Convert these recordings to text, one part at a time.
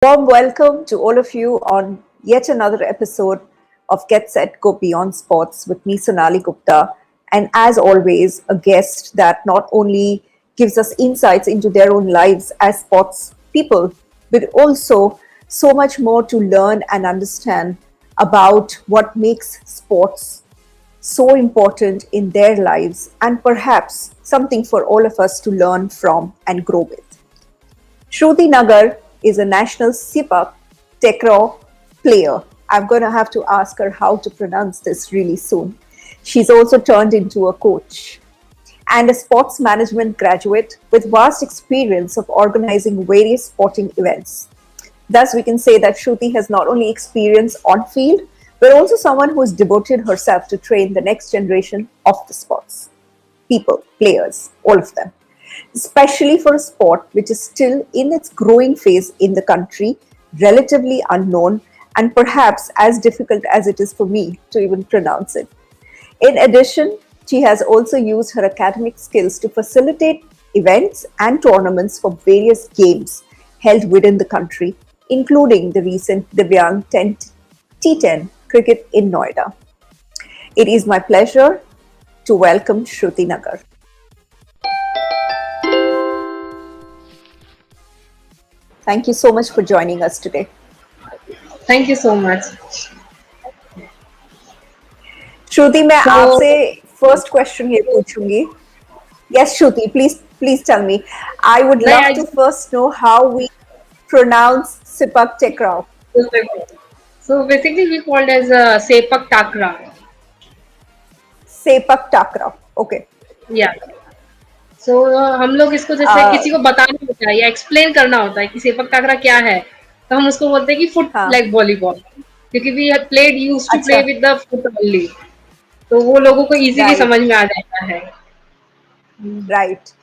Warm welcome to all of you on yet another episode of Get Set Go Beyond Sports with me, Sonali Gupta. And as always, a guest that not only gives us insights into their own lives as sports people, but also so much more to learn and understand about what makes sports so important in their lives and perhaps something for all of us to learn from and grow with. Shruti Nagar is a national Sipak Takraw player. I'm going to have to ask her how to pronounce this really soon. She's also turned into a coach and a sports management graduate with vast experience of organizing various sporting events. Thus, we can say that Shruti has not only experience on field, but also someone who has devoted herself to train the next generation of the sports people, players, all of them, especially for a sport which is still in its growing phase in the country, relatively unknown, and perhaps as difficult as it is for me to even pronounce it. In addition, she has also used her academic skills to facilitate events and tournaments for various games held within the country, including the recent Divyang T10 cricket in Noida. It is my pleasure to welcome Shruti Nagar. Thank you so much for joining us today. Thank you so much. श्रुति, मैं So, आपसे first question ये पूछूंगी. Yes, Shruti, please tell me. I would no, love I to first know how we pronounce Sipak Takraw. so basically we called as Sepak Takra. Sepak Takraw. Okay. Yeah. So हम लोग इसको जैसे Uh, किसी को बताना होता है या एक्सप्लेन करना होता है कि सेपक टाकरा क्या है, तो हम उसको बोलते हैं कि फुट हाँ. लाइक वॉलीबॉल, क्योंकि we have played used to play अच्छा. विद द फुट ओनली, तो वो लोगों को इजीली Right. समझ में आ जाता है. Right.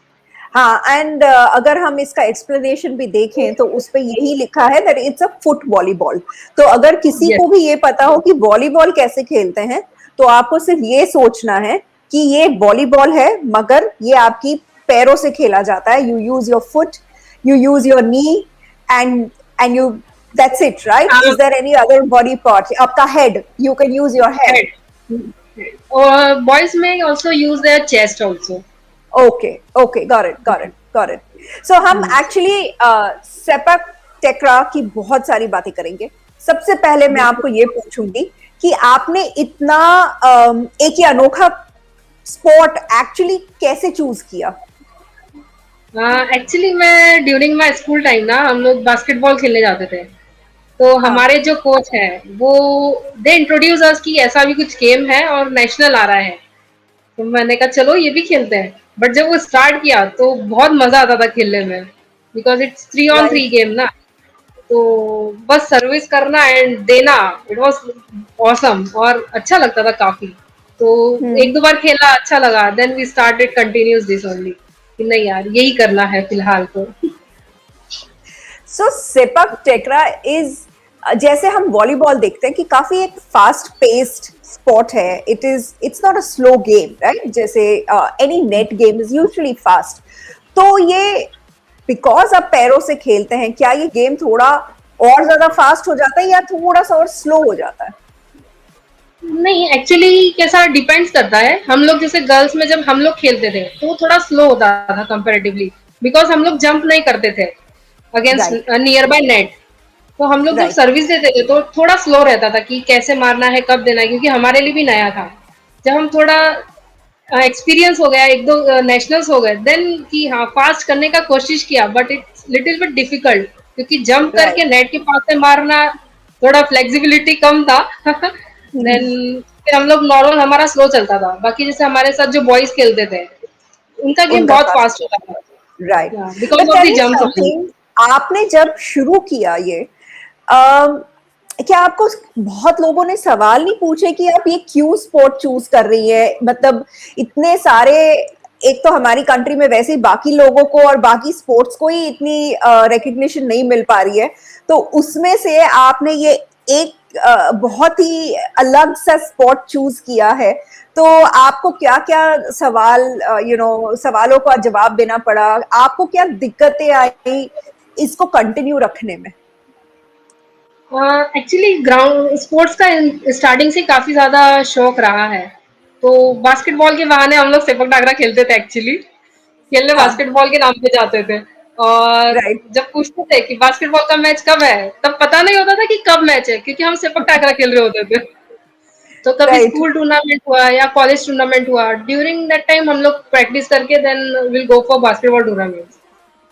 हाँ, एंड अगर हम इसका एक्सप्लेनेशन भी देखें तो उस पे यही लिखा है that it's a foot volleyball. तो अगर किसी Yes. को भी ये पता हो कि वॉलीबॉल कैसे खेलते हैं, तो आपको सिर्फ ये सोचना है कि ये वॉलीबॉल है, मगर ये आपकी पैरों से खेला जाता है. You use your foot, you use your knee, and you that's it, right? Is there any other body part? आपका head, you can use your head. और बॉयज में also use their chest also. Okay, got it. So हम actually sepak takraw की बहुत सारी बातें करेंगे. सबसे पहले मैं आपको ये पूछूंगी कि आपने इतना एक ही अनोखा स्पोर्ट एक्चुअली कैसे चूज किया? एक्चुअली मैं ड्यूरिंग माई स्कूल टाइम ना, हम लोग बास्केटबॉल खेलने जाते थे, तो हाँ. हमारे जो कोच है वो दे इंट्रोड्यूस अस कि ऐसा भी कुछ गेम है और नेशनल आ रहा है, तो मैंने कहा चलो ये भी खेलते हैं. बट जब वो स्टार्ट किया तो बहुत मजा आता था खेलने में, because it's 3 on 3 right. Game ना, तो बस सर्विस करना एंड देना, इट वाज ऑसम और अच्छा लगता था काफी. तो एक दो बार खेला, अच्छा लगा, then we started continuous this only कि नहीं यार यही करना है फिलहाल तो. सो सेपक टेक्रा इज, जैसे हम वॉलीबॉल देखते हैं कि काफी एक फास्ट पेस्ड स्पोर्ट है. It's not a slow game, right? जैसे any net game is usually fast. तो ये बिकॉज आप पैरों से खेलते हैं, क्या ये गेम थोड़ा और ज्यादा फास्ट हो जाता है या थोड़ा सा और स्लो हो जाता है? नहीं, एक्चुअली कैसा डिपेंड्स करता है. हम लोग जैसे गर्ल्स में जब हम लोग खेलते थे तो वो थोड़ा स्लो होता था कंपैरेटिवली, बिकॉज हम लोग जंप नहीं करते थे right. Against near by net. तो हम लोग जब राइट. सर्विस देते थे तो थोड़ा स्लो रहता था कि कैसे मारना है, कब देना है, क्योंकि हमारे लिए भी नया था. जब हम थोड़ा एक्सपीरियंस हो गया, एक दो नेशनल्स हो गए, देन कि हाँ फास्ट करने का कोशिश किया, but it's little bit difficult, क्योंकि जंप राइट. करके नेट के पास से मारना थोड़ा फ्लेक्सिबिलिटी कम था. देन फिर हम लोग नॉर्मल हमारा स्लो चलता था. बाकी जैसे हमारे साथ जो बॉयज खेलते थे उनका गेम उनका बहुत फास्ट. फास्ट होता था, right. Because but of tell the me jumps only. Something. आपने जब शुरू किया ये, अम, क्या आपको बहुत लोगों ने सवाल नहीं पूछे कि आप ये क्यों स्पोर्ट चूज कर रही है? मतलब इतने सारे, एक तो हमारी कंट्री में वैसे ही बाकी लोगों को और बाकी स्पोर्ट्स को ही इतनी रिकग्निशन नहीं मिल पा रही है, तो उसमें से आपने ये एक बहुत ही अलग सा स्पोर्ट चूज किया है. तो आपको क्या क्या सवाल, सवालों का जवाब देना पड़ा? आपको क्या दिक्कतें आई इसको कंटिन्यू रखने में? एक्चुअली ग्राउंड स्पोर्ट्स का स्टार्टिंग से काफी ज्यादा शौक रहा है। तो बास्केटबॉल के बहाने हम लोग सेपक टाकरा खेलते थे एक्चुअली। खेलने हाँ, बास्केटबॉल के नाम पे जाते थे। और राइट, जब पूछते थे कि बास्केटबॉल का मैच कब है, तब पता नहीं होता था कि कब मैच है, क्योंकि हम सेपक टाकरा खेल रहे होते थे। तो कभी राइट, स्कूल टूर्नामेंट हुआ या कॉलेज टूर्नामेंट हुआ, ड्यूरिंग दैट टाइम हम लोग प्रैक्टिस करके then will go for basketball tournament.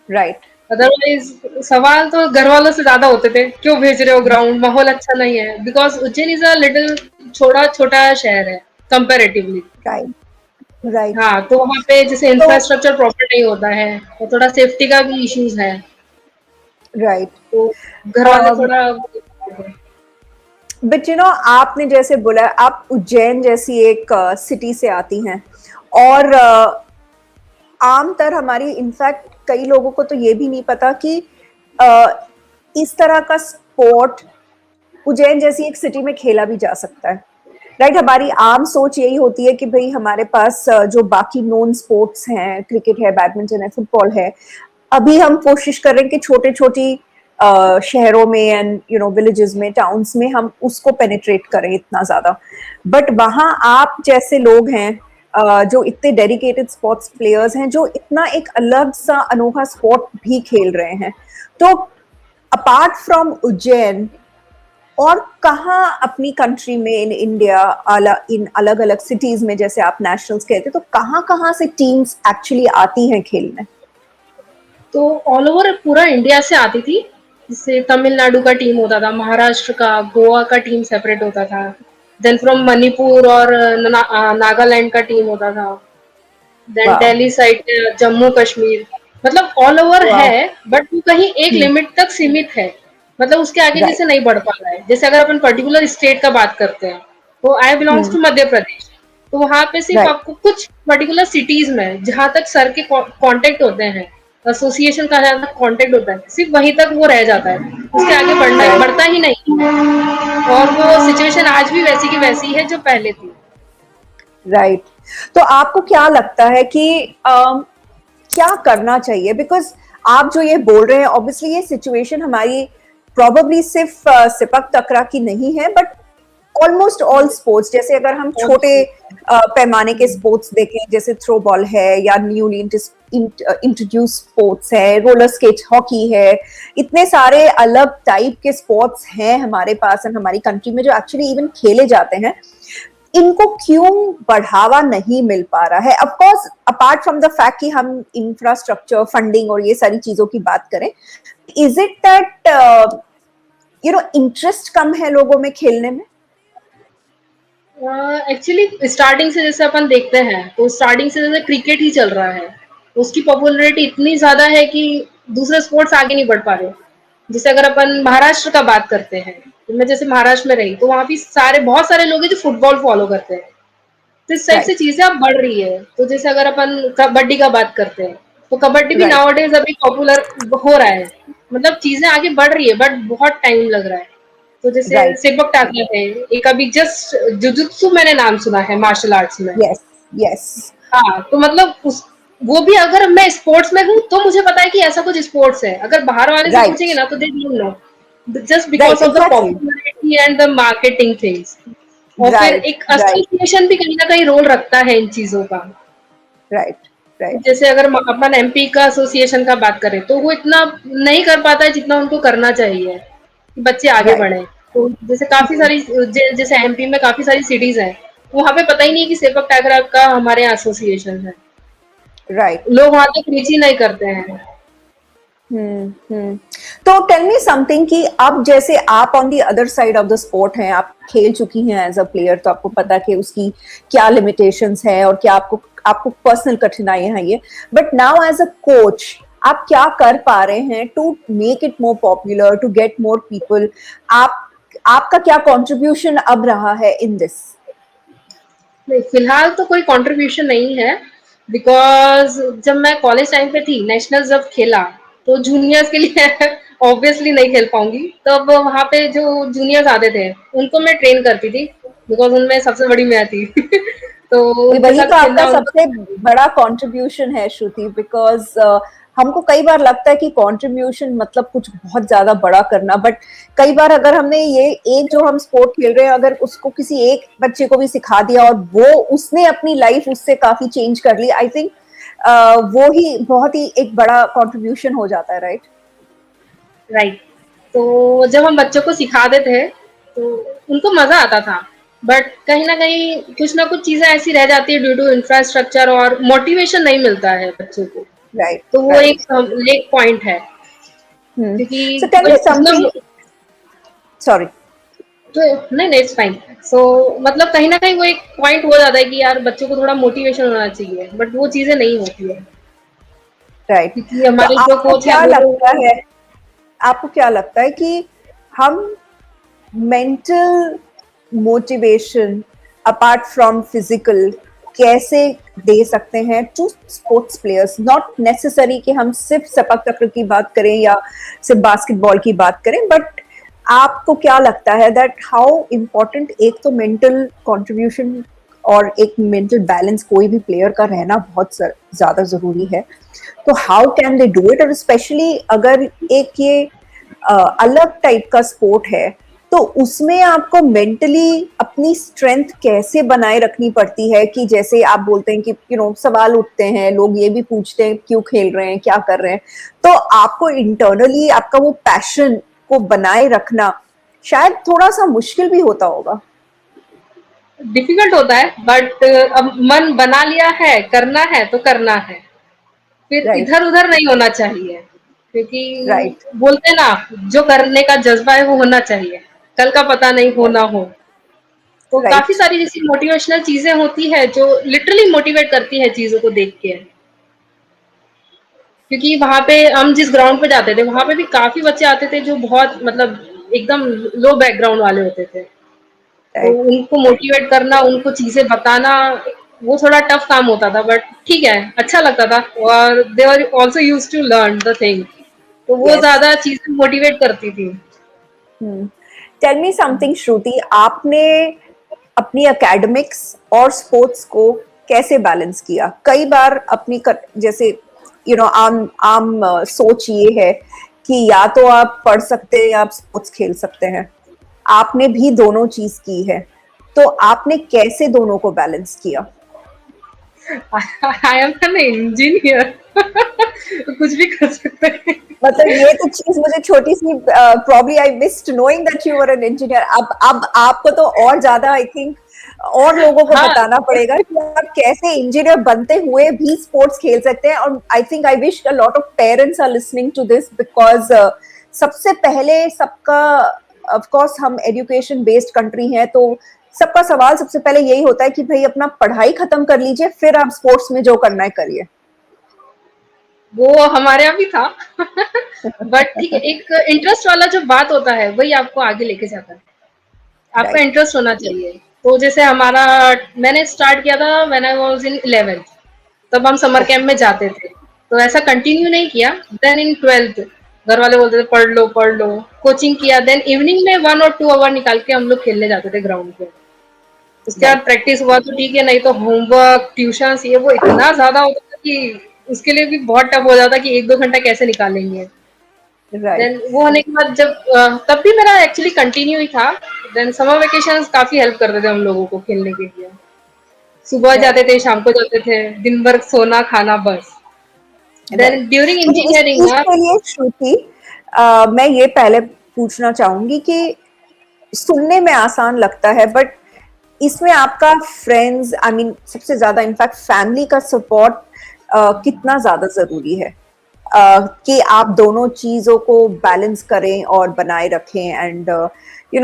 Right, otherwise सवाल तो घर वालों से ज्यादा होते थे, क्यों भेज रहे हो ग्राउंड, माहौल अच्छा नहीं है, because Ujjain is a little छोटा छोटा शहर है कंपेरेटिवली। Right, right. हाँ, तो वहाँ पे जैसे तो इंफ्रास्ट्रक्चर प्रॉपर नहीं होता है और थोड़ा सेफ्टी का भी इश्यूज है, राइट, तो घर वाले थोड़ा बट आपने जैसे बोला आप उज्जैन जैसी एक सिटी से आती हैं, और आमतर हमारी इनफैक्ट कई लोगों को तो ये भी नहीं पता कि अ, इस तरह का स्पोर्ट उज्जैन जैसी एक सिटी में खेला भी जा सकता है। राइट, हमारी आम सोच यही होती है कि भाई हमारे पास जो बाकी नॉन स्पोर्ट्स हैं, क्रिकेट है, बैडमिंटन है, फुटबॉल है, अभी हम कोशिश कर रहे हैं कि छोटे छोटी शहरों में एंड विलेजेस में, टाउन्स में हम उसको पेनिट्रेट करें इतना ज्यादा। बट वहां आप जैसे लोग हैं जो इतने डेडिकेटेड स्पोर्ट्स प्लेयर्स हैं, जो इतना एक अलग सा अनोखा स्पोर्ट भी खेल रहे हैं, तो अपार्ट फ्रॉम उज्जैन और कहाँ अपनी कंट्री में इन इंडिया इन अलग अलग सिटीज में, जैसे आप नेशनल्स कहते, तो कहाँ कहाँ से टीम्स एक्चुअली आती हैं खेलने? तो ऑल ओवर पूरा इंडिया से आती थी। जैसे तमिलनाडु का टीम होता था, महाराष्ट्र का, गोवा का टीम सेपरेट होता था, देन फ्रॉम मणिपुर और नागालैंड का टीम होता था, देन वाह, दिल्ली साइड, जम्मू कश्मीर, मतलब ऑल ओवर वाह, है। बट वो कहीं एक हम्म, लिमिट तक सीमित है, मतलब उसके आगे राइट, जैसे नहीं बढ़ पा रहा है। जैसे अगर अपन पर्टिकुलर स्टेट का बात करते हैं, तो आई belongs hmm, to Madhya Pradesh. तो वहां पे सिर्फ राइट, आपको कुछ पर्टिकुलर सिटीज में जहां तक सर के कांटेक्ट होते हैं, एसोसिएशन का जहां तक कांटेक्ट होता है, सिर्फ वहीं तक वो रह जाता है, उसके आगे राइट, बढ़ता ही नहीं है। और वो सिचुएशन आज भी वैसी की वैसी है जो पहले थी। राइट। तो आपको क्या लगता है कि क्या करना चाहिए? बिकॉज आप जो ये बोल रहे हैं, ऑब्वियसली ये सिचुएशन हमारी प्रोबेबली सिर्फ सिपक तकरा की नहीं है, बट ऑलमोस्ट ऑल स्पोर्ट्स, जैसे अगर हम छोटे पैमाने के स्पोर्ट्स देखें, जैसे थ्रो बॉल है या न्यूली इंट्रोड्यूस स्पोर्ट्स है, रोलर स्केट, हॉकी है, इतने सारे अलग टाइप के स्पोर्ट्स हैं हमारे पास एंड हमारी कंट्री में जो एक्चुअली इवन खेले जाते हैं, इनको क्यों बढ़ावा नहीं मिल पा रहा है? Of course apart from the fact कि हम इंफ्रास्ट्रक्चर, फंडिंग और ये सारी चीजों की बात करें, इज इट दैट इंटरेस्ट कम है लोगों में खेलने में? एक्चुअली स्टार्टिंग से जैसे अपन देखते हैं, तो स्टार्टिंग से जैसे क्रिकेट ही चल रहा है, उसकी पॉपुलैरिटी इतनी ज्यादा है कि दूसरे स्पोर्ट्स आगे नहीं बढ़ पा रहे। जैसे अगर अपन महाराष्ट्र का बात करते हैं, तो मैं जैसे महाराष्ट्र में रही, तो वहां भी बहुत सारे लोग हैं जो फुटबॉल फॉलो करते हैं। तो इस टाइप से राइट, चीजें अब बढ़ रही है। तो जैसे अगर अपन कबड्डी का बात करते हैं, तो कबड्डी भी राइट, नाउअडेज अभी पॉपुलर हो रहा है, मतलब चीजें आगे बढ़ रही है, बट बहुत टाइम लग रहा है। तो जैसे राइट, सेपक टाकरा है, एक अभी जस्ट जुजुत्सु मैंने नाम सुना है मार्शल आर्ट्स में। यस, यस, हाँ, तो मतलब उस वो भी अगर मैं स्पोर्ट्स में हूँ तो मुझे पता है कि ऐसा कुछ स्पोर्ट्स है। अगर बाहर वाले से राइट, पूछेंगे ना, तो they don't know, just right, because of the exactly, popularity and the marketing things. और फिर राइट, एक राइट, एसोसिएशन भी कहीं ना कहीं रोल रखता है इन चीजों का। राइट, राइट, जैसे अगर अपन एमपी का एसोसिएशन का बात करें, तो वो इतना नहीं कर पाता है जितना उनको करना चाहिए कि बच्चे आगे राइट, बढ़े। तो जैसे काफी सारी जैसे एमपी में काफी सारी सिटीज हैं, वहां पे पता ही नहीं कि सेपक टाकरा का हमारे यहाँ एसोसिएशन है, राइट। लोग वहां तक रीच ही नहीं करते हैं। हम्म। तो टेल मी समथिंग कि अब जैसे आप on the other side of the sport हैं, आप खेल चुकी हैं एज अ प्लेयर, तो आपको पता कि उसकी क्या लिमिटेशंस है और क्या आपको आपको पर्सनल कठिनाइयां हैं ये, but now as a coach आप क्या कर पा रहे हैं to make it more popular, to get more people? आप आपका क्या कंट्रीब्यूशन अब रहा है इन दिस? नहीं, फिलहाल तो कोई कंट्रीब्यूशन नहीं है, बिकॉज जब मैं कॉलेज टाइम पे थी, नेशनल जब खेला, तो जूनियर्स के लिए ऑब्वियसली नहीं खेल पाऊंगी। तब वहां पे जो जूनियर्स आते थे, उनको मैं ट्रेन करती थी, बिकॉज उनमें सबसे बड़ी मैं थी। तो उनके वही तो साथ आपका खेलना, उनको सबसे बड़ा कंट्रीब्यूशन है, श्रुति, बिकॉज हमको कई बार लगता है कि कंट्रीब्यूशन मतलब कुछ बहुत ज्यादा बड़ा करना, बट कई बार अगर हमने ये एक जो हम स्पोर्ट खेल रहे हैं अगर उसको किसी एक बच्चे को भी सिखा दिया और वो उसने अपनी लाइफ उससे काफी चेंज कर ली, आई थिंक वो ही बहुत ही एक बड़ा कंट्रीब्यूशन हो जाता है, राइट? राइट। तो जब हम बच्चों को सिखाते थे तो उनको मजा आता था, बट कहीं ना कहीं कुछ ना कुछ चीजें ऐसी रह जाती है ड्यू टू इंफ्रास्ट्रक्चर, और मोटिवेशन नहीं मिलता है बच्चों को। राइट, तो वो राइट। एक पॉइंट है, सो क्योंकि टेल मी मतलब समथिंग, सॉरी। तो नहीं नहीं इट्स फाइन। सो मतलब कहीं ना कहीं वो एक पॉइंट हो जाता है कि यार बच्चों को थोड़ा मोटिवेशन होना चाहिए, बट वो चीजें नहीं होती है, राइट। क्योंकि तो हमारे जो आपको कोच है क्या वो लगता है, आपको क्या लगता है कि हम mental motivation apart from physical कैसे दे सकते हैं to sports players? Not necessary कि हम सिर्फ सेपक तकर की बात करें या सिर्फ बास्केटबॉल की बात करें, बट आपको क्या लगता है दैट हाउ इम्पोर्टेंट एक तो मेंटल कंट्रीब्यूशन और एक मेंटल बैलेंस कोई भी प्लेयर का रहना बहुत ज्यादा जरूरी है, तो how can they do it? और स्पेशली अगर एक ये अलग टाइप का स्पोर्ट है तो उसमें आपको मेंटली अपनी स्ट्रेंथ कैसे बनाए रखनी पड़ती है कि जैसे आप बोलते हैं कि सवाल उठते हैं, लोग ये भी पूछते हैं क्यों खेल रहे हैं, क्या कर रहे हैं, तो आपको इंटरनली आपका वो पैशन को बनाए रखना शायद थोड़ा सा मुश्किल भी होता होगा। डिफिकल्ट होता है, बट अब मन बना लिया है, करना है तो करना है, फिर राइट, इधर उधर नहीं होना चाहिए, क्योंकि राइट, बोलते हैं ना, जो करने का जज्बा है वो होना चाहिए, कल का पता नहीं हो ना हो। तो काफी राइट, सारी जैसी मोटिवेशनल चीजें होती है जो लिटरली मोटिवेट करती है चीजों को देख के, क्योंकि वहां पे हम जिस ग्राउंड पे जाते थे वहां पे भी काफी बच्चे आते थे जो बहुत मतलब एकदम लो बैकग्राउंड वाले होते थे, तो राइट, उनको मोटिवेट करना, उनको चीजें बताना, वो थोड़ा टफ काम होता था, बट ठीक है, अच्छा लगता था, और they are also use to learn the thing, तो वो यस। ज्यादा चीजें मोटिवेट करती थी। टेल मी समथिंग श्रुति, आपने अपनी एकेडमिक्स और स्पोर्ट्स को कैसे बैलेंस किया? कई बार अपनी जैसे आम आम सोच ये है कि या तो आप पढ़ सकते हैं या आप स्पोर्ट्स खेल सकते हैं, आपने भी दोनों चीज की है, तो आपने कैसे दोनों को बैलेंस किया? आई एम एन इंजीनियर कुछ भी कर सकते हैं। मतलब ये तो चीज मुझे छोटी सी, probably I missed knowing that you are an engineer. अब आपको तो और ज्यादा आई थिंक और लोगों को हाँ, बताना पड़ेगा कि आप कैसे इंजीनियर बनते हुए भी स्पोर्ट्स खेल सकते हैं, और I think I wish a lot of parents are listening to this, because सबसे पहले सबका, ऑफ कोर्स हम एजुकेशन बेस्ड कंट्री है, तो सबका सवाल सबसे पहले यही होता है कि भाई अपना पढ़ाई खत्म कर लीजिए फिर आप स्पोर्ट्स में जो करना है करिए। वो हमारे यहाँ भी था बट ठीक है, एक इंटरेस्ट वाला जो बात होता है वही आपको आगे लेके जाता है, आपका राइट, इंटरेस्ट होना चाहिए। तो जैसे हमारा, मैंने स्टार्ट किया था when I was in 11th, तब हम समर ओके, कैंप में जाते थे, तो ऐसा कंटिन्यू नहीं किया। देन इन 12th घर वाले बोलते थे पढ़ लो, कोचिंग किया, देन इवनिंग में 1 और 2 आवर निकाल के हम लोग खेलने जाते थे ग्राउंड पे। उसके बाद राइट, प्रैक्टिस हुआ तो ठीक है, नहीं तो होमवर्क, ट्यूशन, ये वो इतना ज्यादा होता था कि उसके लिए भी बहुत टफ हो जाता कि 1-2 घंटा कैसे निकालेंगे। राइट, देन वो होने के बाद जब तब भी मेरा एक्चुअली कंटिन्यू ही था। देन समर वेकेशंस काफी हेल्प करते थे हम लोगों को खेलने के लिए, सुबह जाते राइट, थे, शाम को जाते थे, दिन भर सोना खाना बस। राइट। देन ड्यूरिंग मुझे इस इंजीनियरिंग चीज ना, के लिए श्रुति, मैं ये पहले पूछना चाहूंगी कि सुनने में आसान लगता है बट इसमें आपका फ्रेंड्स, आई मीन सबसे ज्यादा इनफैक्ट फैमिली का सपोर्ट कितना ज्यादा जरूरी है कि आप दोनों चीजों को बैलेंस करें और बनाए रखें, and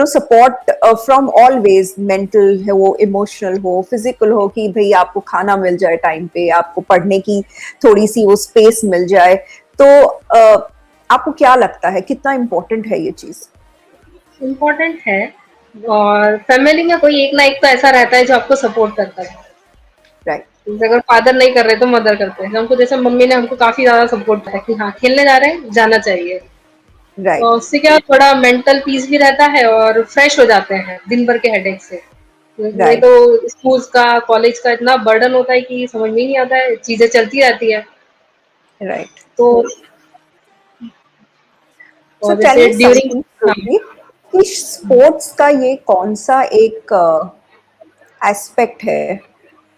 support from always, mental हो, इमोशनल हो, फिजिकल हो, कि भाई आपको खाना मिल जाए टाइम पे, आपको पढ़ने की थोड़ी सी वो स्पेस मिल जाए, तो आपको क्या लगता है कितना इम्पोर्टेंट है ये चीज? इम्पोर्टेंट है, और फैमिली में कोई एक ना एक तो ऐसा रहता है जो आपको सपोर्ट करता है। राइट, जैसे अगर फादर नहीं कर रहे तो मदर करते हैं हमको, जैसे मम्मी ने हमको काफी ज्यादा सपोर्ट किया कि हाँ खेलने जा रहे हैं, जाना चाहिए। राइट, तो उससे क्या थोड़ा मेंटल पीस भी रहता है और फ्रेश हो जाते हैं दिन भर के हेडेक से। नहीं राइट, तो स्कूल्स का, कॉलेज का इतना बर्डन होता है कि समझ में ही नहीं आता है, चीजें चलती रहती है। राइट, तो सो और टेल जैसे मी ड्यूरिंग, समथिंग हाँ, श्रुति, कि स्पोर्ट्स का ये कौन सा एक एस्पेक्ट है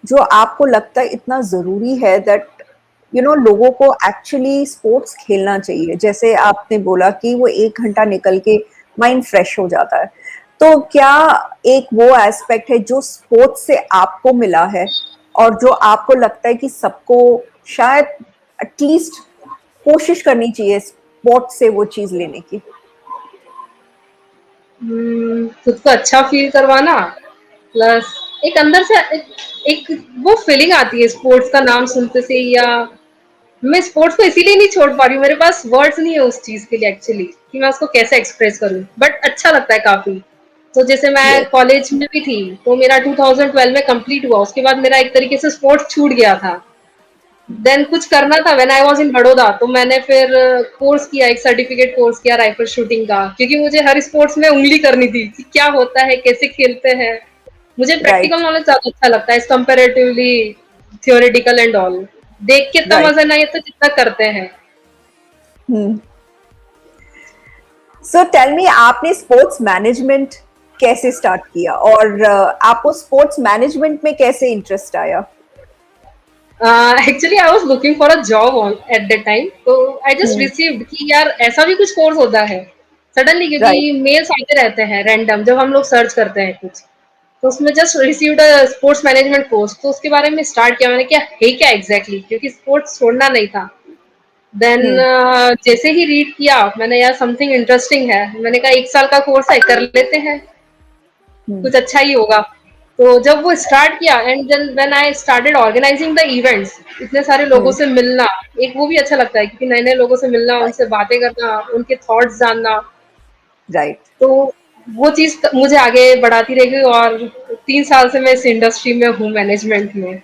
जो आपको लगता है इतना जरूरी है दैट लोगों को एक्चुअली स्पोर्ट्स खेलना चाहिए? जैसे आपने बोला कि वो 1 घंटा निकल के माइंड फ्रेश हो जाता है, तो क्या एक वो एस्पेक्ट है जो स्पोर्ट्स से आपको मिला है और जो आपको लगता है कि सबको शायद एटलीस्ट कोशिश करनी चाहिए स्पोर्ट्स से वो चीज लेने की? खुद को अच्छा फील करवाना, प्लस एक अंदर से एक वो फीलिंग आती है स्पोर्ट्स का नाम सुनते से, या मैं स्पोर्ट्स को इसीलिए नहीं छोड़ पा रही हूँ, मेरे पास वर्ड्स नहीं है उस चीज के लिए एक्चुअली, कि मैं उसको कैसे एक्सप्रेस करूँ, बट अच्छा लगता है काफी। तो जैसे मैं ये कॉलेज में भी थी, तो मेरा 2012 में कंप्लीट हुआ, उसके बाद मेरा एक तरीके से स्पोर्ट्स छूट गया था। देन कुछ करना था when I was in Baroda, तो मैंने फिर कोर्स किया, एक सर्टिफिकेट कोर्स किया राइफल शूटिंग का, क्योंकि मुझे हर स्पोर्ट्स में उंगली करनी थी कि क्या होता है, कैसे खेलते हैं। मुझे राइट, प्रैक्टिकल नॉलेज ज्यादा अच्छा लगता है इस कंपैरेटिवली थियोरेटिकल एंड ऑल। देख के इतना राइट। मजा नहीं आता जितना करते हैं। हम्म। सो टेल मी, आपने स्पोर्ट्स मैनेजमेंट कैसे स्टार्ट किया और आपको स्पोर्ट्स मैनेजमेंट में कैसे इंटरेस्ट आया? Actually I was looking for a job on at that time, तो आई जस्ट हम्म। रिसीव्ड कि यार ऐसा भी कुछ कोर्स होता है सडनली, राइट। क्योंकि मेल्स आते रहते हैं रैंडम जब हम लोग सर्च करते हैं कुछ। तो उसमें just received a sports management course, तो उसके बारे में स्टार्ट किया मैंने, क्या है क्या एग्जैक्टली क्योंकि स्पोर्ट्स छोड़ना नहीं था। देन हम्म। जैसे ही रीड किया मैंने, यार समथिंग इंटरेस्टिंग है, मैंने कहा 1 साल का कोर्स है, कर लेते हैं, हम्म। कुछ अच्छा ही होगा। तो जब वो स्टार्ट किया and then when I started organizing the events, इतने सारे लोगों हम्म। से मिलना, एक वो भी अच्छा लगता है क्योंकि नए नए लोगों से मिलना, राइट। उनसे बातें करना, उनके थॉट्स जानना। राइट। तो वो चीज मुझे आगे बढ़ाती रहेगी, और 3 साल से मैं इस इंडस्ट्री में हूँ, मैनेजमेंट में।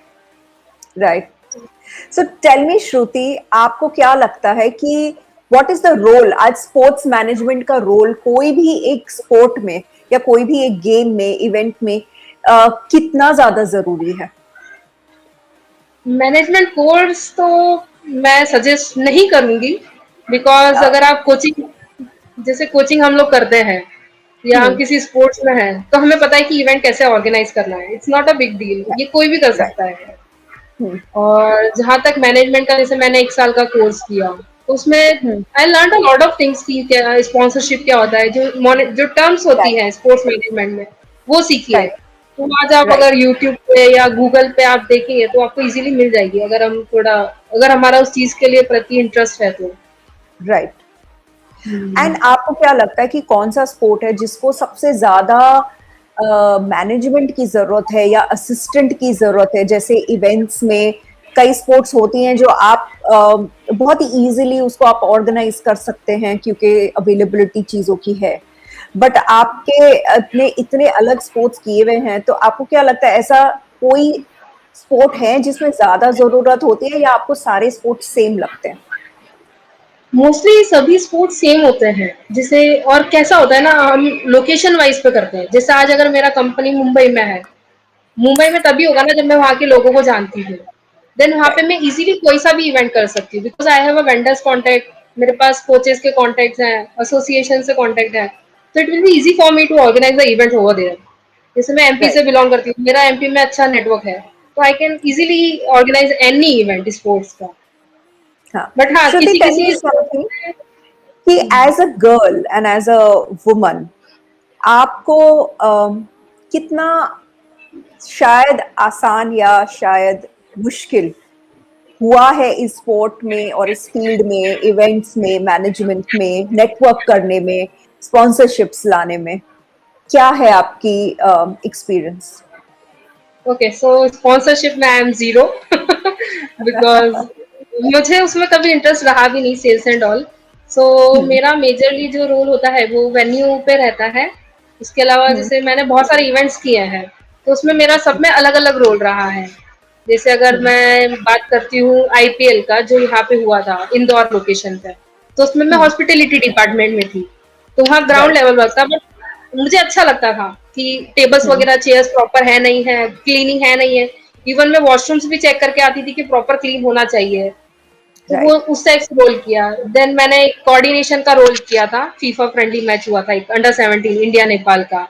राइट। सो टेल मी श्रुति, आपको क्या लगता है कि व्हाट इज द रोल आज स्पोर्ट्स मैनेजमेंट का रोल कोई भी एक स्पोर्ट में या कोई भी एक गेम में, इवेंट में कितना ज्यादा जरूरी है? मैनेजमेंट कोर्स तो मैं सजेस्ट नहीं करूंगी, बिकॉज Uh, अगर आप कोचिंग, जैसे कोचिंग हम लोग करते हैं या हम हम्म। किसी स्पोर्ट्स में हैं, तो हमें पता है कि इवेंट कैसे ऑर्गेनाइज करना है, it's not a big deal, ये कोई भी कर राइट। सकता है। हम्म। और जहाँ तक मैनेजमेंट का, जैसे मैंने 1 साल का कोर्स किया, तो उसमें hmm. I learn a lot of things की क्या स्पॉन्सरशिप क्या होता है, जो टर्म्स होती राइट। हैं स्पोर्ट्स मैनेजमेंट में, वो सीखी है। राइट। तो आज आप राइट। अगर यूट्यूब पे या गूगल पे आप देखेंगे तो आपको इजीली मिल जाएगी, अगर हम थोड़ा, अगर हमारा उस चीज के लिए प्रति इंटरेस्ट है तो। राइट। हम्म। एंड आपको क्या लगता है कि कौन सा स्पोर्ट है जिसको सबसे ज्यादा मैनेजमेंट की जरूरत है या असिस्टेंट की जरूरत है? जैसे इवेंट्स में कई स्पोर्ट्स होती हैं जो आप बहुत ही इजीली उसको आप ऑर्गेनाइज कर सकते हैं क्योंकि अवेलेबिलिटी चीजों की है, बट आपके अपने इतने अलग स्पोर्ट्स किए हुए हैं, तो आपको क्या लगता है ऐसा कोई स्पोर्ट है जिसमें ज्यादा जरूरत होती है या आपको सारे स्पोर्ट्स सेम लगते हैं? मोस्टली सभी स्पोर्ट्स सेम होते हैं, जैसे और कैसा होता है ना, हम लोकेशन वाइज पे करते हैं। जैसे आज अगर मेरा कंपनी मुंबई में है, मुंबई में तभी होगा ना जब मैं वहाँ के लोगों को जानती हूँ। देन वहाँ पे राइट। मैं इजीली कोई सा भी इवेंट कर सकती हूँ, because I have a vendors contact, मेरे पास कोचेस के कॉन्टैक्ट्स हैं, एसोसिएशन से कॉन्टैक्ट है, तो it will be easy for me to organize the event over there. जैसे मैं एमपी राइट। से बिलोंग करती हूँ, मेरा एमपी में अच्छा नेटवर्क है, तो I can easily organize any event sports का। हाँ। बट हाँ, श्रुति, किसी टेल मी किसी समथिंग कि as a girl and as a woman आपको कितना शायद आसान या शायद मुश्किल हुआ है इस स्पोर्ट में और इस फील्ड में, इवेंट्स में, मैनेजमेंट में, नेटवर्क करने में, स्पॉन्सरशिप्स लाने में? क्या है आपकी एक्सपीरियंस? ओके, सो स्पॉन्सरशिप में आई एम जीरो, बिकॉज मुझे उसमें कभी इंटरेस्ट रहा भी नहीं, सेल्स एंड ऑल। सो हम्म। मेरा मेजरली जो रोल होता है वो वेन्यू पे रहता है। उसके अलावा हम्म। जैसे मैंने बहुत सारे इवेंट्स किए हैं, तो उसमें मेरा सब में अलग अलग रोल रहा है। जैसे अगर हम्म। मैं बात करती हूँ आईपीएल का, जो यहाँ पे हुआ था इंदौर लोकेशन पे, तो उसमें मैं हम्म। हॉस्पिटैलिटी डिपार्टमेंट में थी, तो वहाँ ग्राउंड राइट। लेवल वर्क था। बट मुझे अच्छा लगता था कि टेबल्स हम्म। वगैरह, चेयर्स प्रॉपर है नहीं है, क्लीनिंग है नहीं है। इवन मैं वॉशरूम्स भी चेक करके आती थी कि प्रॉपर क्लीन होना चाहिए। तो वो राइट, उस टाइप से रोल किया। देन मैंने कोऑर्डिनेशन का रोल किया था, फीफा फ्रेंडली मैच हुआ था एक अंडर 17 इंडिया नेपाल का,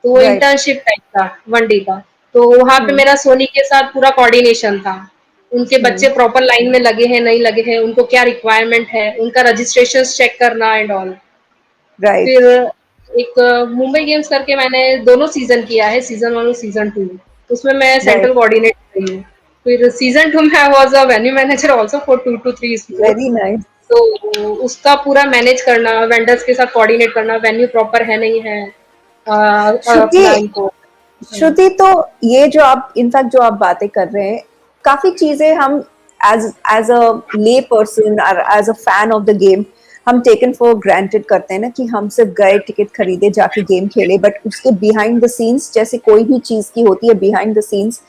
तो वो राइट। इंटर्नशिप टाइप था, 1 डे का। तो वहाँ पे हुँ, मेरा सोनी के साथ पूरा कोऑर्डिनेशन था। उनके बच्चे हुँ, प्रॉपर लाइन में लगे हैं, नहीं लगे हैं, उनको क्या रिक्वायरमेंट है, उनका रजिस्ट्रेशंस चेक करना एंड ऑल। राइट, फिर एक मुंबई गेम्स करके मैंने दोनों सीज़न किया है, सीज़न 1 और सीज़न 2। उसमें मैं राइट। सेंट्रल कोऑर्डिनेटर रही हूँ। फिर सीज़न 2 में I was a venue manager also for 2 to 3 very sports. Nice. तो उसका पूरा मैनेज करना, वेंडर्स के साथ कोऑर्डिनेट करना, वेन्यू प्रॉपर है नहीं है, श्रुति, अपना इनको। हुँ। श्रुति, तो ये जो आप इनफैक्ट जो आप बातें कर रहे हैं, काफी चीजें हम as as a lay person और as a fan of the game हम टेकन फॉर ग्रांटेड करते हैं ना, कि हम सिर्फ गए, टिकट खरीदे, जाके गेम खेले, बट उसके बिहाइंड द सीन्स जैसे कोई भी चीज की होती है बिहाइंड द सीन्स,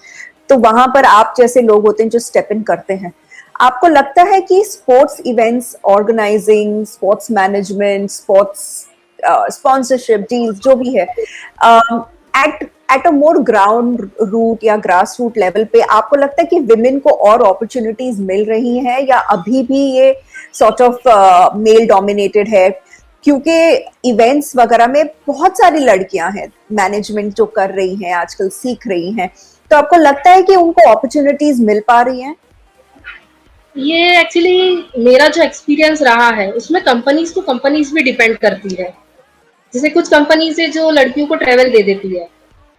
तो वहां पर आप जैसे लोग होते हैं जो स्टेप इन करते हैं। आपको लगता है कि sports events organizing, sports management, sports sponsorship deals जो भी है, at at a more ground root या ग्रास रूट लेवल पे, आपको लगता है कि विमेन को और अपॉर्चुनिटीज मिल रही हैं, या अभी भी ये सॉर्ट ऑफ मेल डोमिनेटेड है? क्योंकि इवेंट्स वगैरह में बहुत सारी लड़कियां हैं मैनेजमेंट जो कर रही हैं आजकल, सीख रही हैं, तो आपको लगता है कि उनको अपॉर्चुनिटीज मिल पा रही हैं? ये एक्चुअली मेरा जो एक्सपीरियंस रहा है, उसमें कंपनीज़ टू कंपनीज़ भी डिपेंड करती है। जैसे कुछ कंपनीज़ है जो लड़कियों को ट्रैवल दे देती है,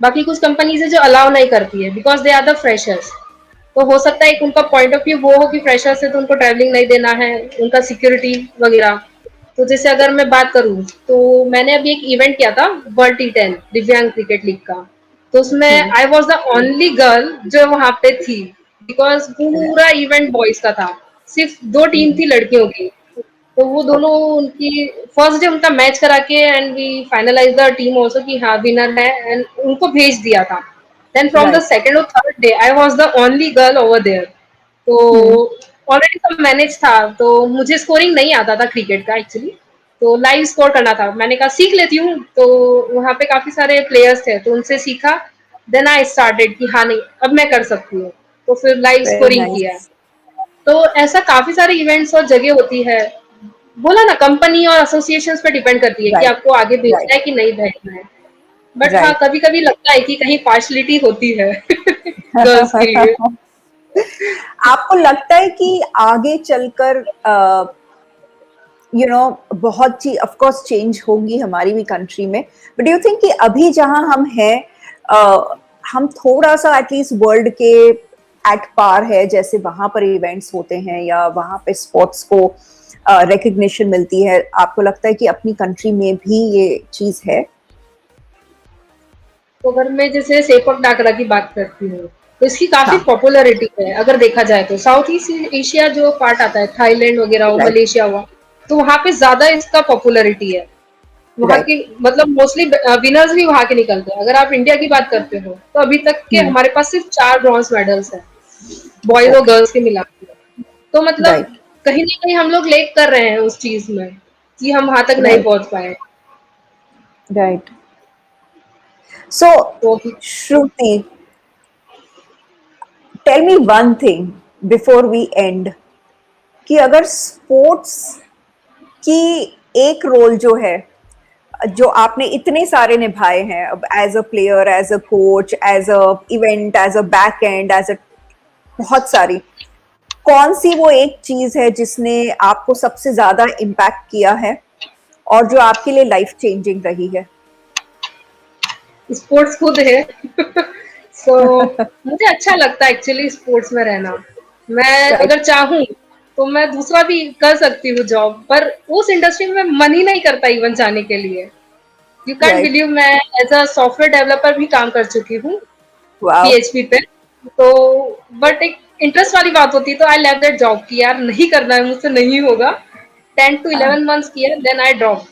बाकी कुछ कंपनीज़ है जो अलाउ नहीं करती है because they are the freshers. तो हो सकता है एक उनका पॉइंट ऑफ व्यू वो हो कि फ्रेशर्स है तो उनको ट्रैवलिंग नहीं देना है, उनका सिक्योरिटी वगैरह। तो जैसे अगर मैं बात करूँ, तो मैंने अभी एक इवेंट किया था वर्ल्ड T10 दिव्यांग क्रिकेट लीग का। तो उसमें hmm, I was the only girl जो वहाँ पे थी, बिकॉज़ पूरा इवेंट बॉयज़ का था। सिर्फ 2 टीम हम्म, थी लड़कियों की। तो वो दोनों उनकी फर्स्ट डे उनका मैच करा के and we finalize the team also कि हाँ विनर है, एंड उनको भेज दिया था। Then from the right, second और third day I was the only girl over there. तो हम्म, ऑलरेडी सब मैनेज था, तो मुझे स्कोरिंग नहीं आता था क्रिकेट का एक्चुअली। तो लाइव स्कोर करना था, मैंने कहा सीख लेती हूँ। तो वहाँ पे काफी सारे प्लेयर्स थे तो उनसे सीखा। देन आई स्टार्टेड कि हाँ नहीं अब मैं कर सकती हूँ। तो फिर लाइव वेरी स्कोरिंग किया। नाइस। तो ऐसा काफी सारे इवेंट्स और जगह होती है। बोला ना कंपनी और एसोसिएशंस पे डिपेंड करती है कि राइट, आपको आगे राइट, भेजना है कि नहीं भेजना है। बट हाँ राइट। कभी कभी लगता है कि कहीं पार्शलिटी होती है गर्ल्स के लिए। आपको लगता है कि आगे चलकर यू नो बहुत चीज ऑफ कोर्स चेंज होंगी हमारी भी कंट्री में, बट यू थिंक कि अभी जहां हम हैं, हम थोड़ा सा एटलीस्ट वर्ल्ड के एट पार है, जैसे वहां पर इवेंट्स होते हैं या वहां पे स्पोर्ट्स को रिकग्निशन मिलती है? आपको लगता है कि अपनी कंट्री में भी ये चीज है? तो अगर मैं जैसे सेपक टाकरा की बात करती हूँ, तो इसकी काफी हाँ, पॉपुलैरिटी है। अगर देखा जाए तो साउथ ईस्ट एशिया जो पार्ट आता है, थाईलैंड वगैरह हो, राइट, मलेशिया हुआ, तो वहाँ पे ज्यादा इसका पॉपुलैरिटी है। वहाँ राइट, की मतलब मोस्टली विनर्स भी वहाँ के निकलते हैं। अगर आप इंडिया की बात करते हो तो अभी तक के हम्म, हमारे पास सिर्फ 4 ब्रॉन्ज मेडल्स हैं, बॉयज और ओके, गर्ल्स के मिला के। तो मतलब राइट, कहीं ना कहीं हम लोग लेक कर रहे हैं उस चीज में कि हम वहां तक नहीं राइट, पहुंच पाए। राइट। सो तो अभी Shruti, tell me one thing before we end, कि अगर स्पोर्ट्स की एक रोल जो है, जो आपने इतने सारे निभाए हैं, अब as a player, as a coach, as a event, as a back end, as a बहुत सारी, कौन सी वो एक चीज है जिसने आपको सबसे ज्यादा इम्पैक्ट किया है और जो आपके लिए लाइफ चेंजिंग रही है? स्पोर्ट्स खुद है सो मुझे अच्छा लगता है एक्चुअली स्पोर्ट्स में रहना। मैं राइट, अगर चाहूँ तो मैं दूसरा भी कर सकती हूँ जॉब, पर उस इंडस्ट्री में मन ही नहीं करता इवन जाने के लिए। यू कैंट राइट, बिलीव मैं एज अ सॉफ्टवेयर डेवलपर भी काम कर चुकी हूँ वाओ, पीएचपी पे। तो बट एक इंटरेस्ट वाली बात होती है तो आई लेव दैट जॉब कि यार नहीं करना है मुझसे, नहीं होगा। 10 to 11 months किया, then I drop.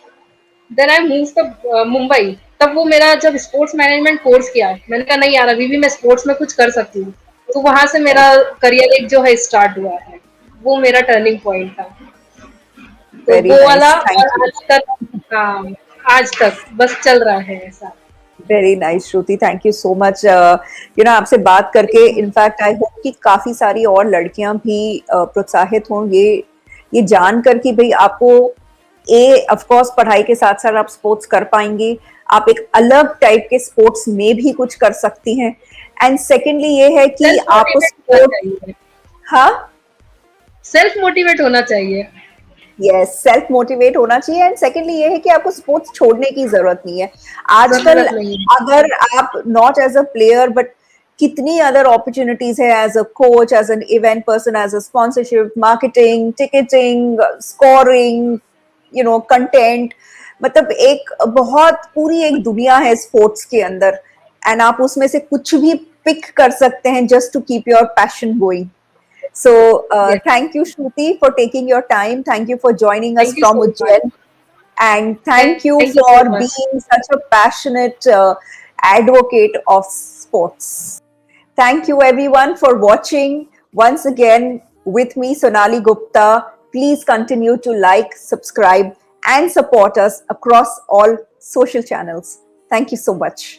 Then I move to Mumbai. तब वो मेरा जब स्पोर्ट्स मैनेजमेंट कोर्स किया, मैंने कहा नहीं यार अभी भी मैं स्पोर्ट्स में कुछ कर सकती हूँ। तो वहां से मेरा राइट, करियर एक जो है स्टार्ट हुआ है। वो मेरा टर्निंग पॉइंट था। तो वेरी वो वाला नाइस, और थैंक यू। आज तक, हाँ, आज तक बस चल रहा है ऐसा। Very nice Shruti, thank you so much. आपसे बात करके इनफैक्ट आई होप कि काफी सारी और लड़कियां भी प्रोत्साहित हों ये जानकर कि भाई आपको ऑफ कोर्स पढ़ाई के साथ साथ आप स्पोर्ट्स कर पाएंगे, आप एक अलग टाइप के स्पोर्ट्स में भी कुछ कर सकती हैं। एंड सेकेंडली ये है कि सेल्फ आप मोटिवेट होना स्पोर्ट, चाहिए, हाँ, सेल्फ मोटिवेट होना चाहिए। यस, सेल्फ मोटिवेट होना चाहिए। एंड सेकेंडली ये है कि आपको स्पोर्ट्स छोड़ने की जरूरत नहीं है आजकल। जरूरत नहीं है। अगर आप not as a player but कितनी अदर अपॉर्चुनिटीज है as a coach, as an event person, as a sponsorship, marketing, ticketing, scoring, content, मतलब एक बहुत पूरी एक दुनिया है स्पोर्ट्स के अंदर। एंड आप उसमें से कुछ भी पिक कर सकते हैं just to keep your passion going. So, yes, thank you, Shruti, for taking your time. Thank you for joining us thank you from so much, Ujjain. And thank you thank you for so much. being such a passionate advocate of sports. Thank you, everyone, for watching. Once again, with me, Sonali Gupta. Please continue to like, subscribe, and support us across all social channels. Thank you so much.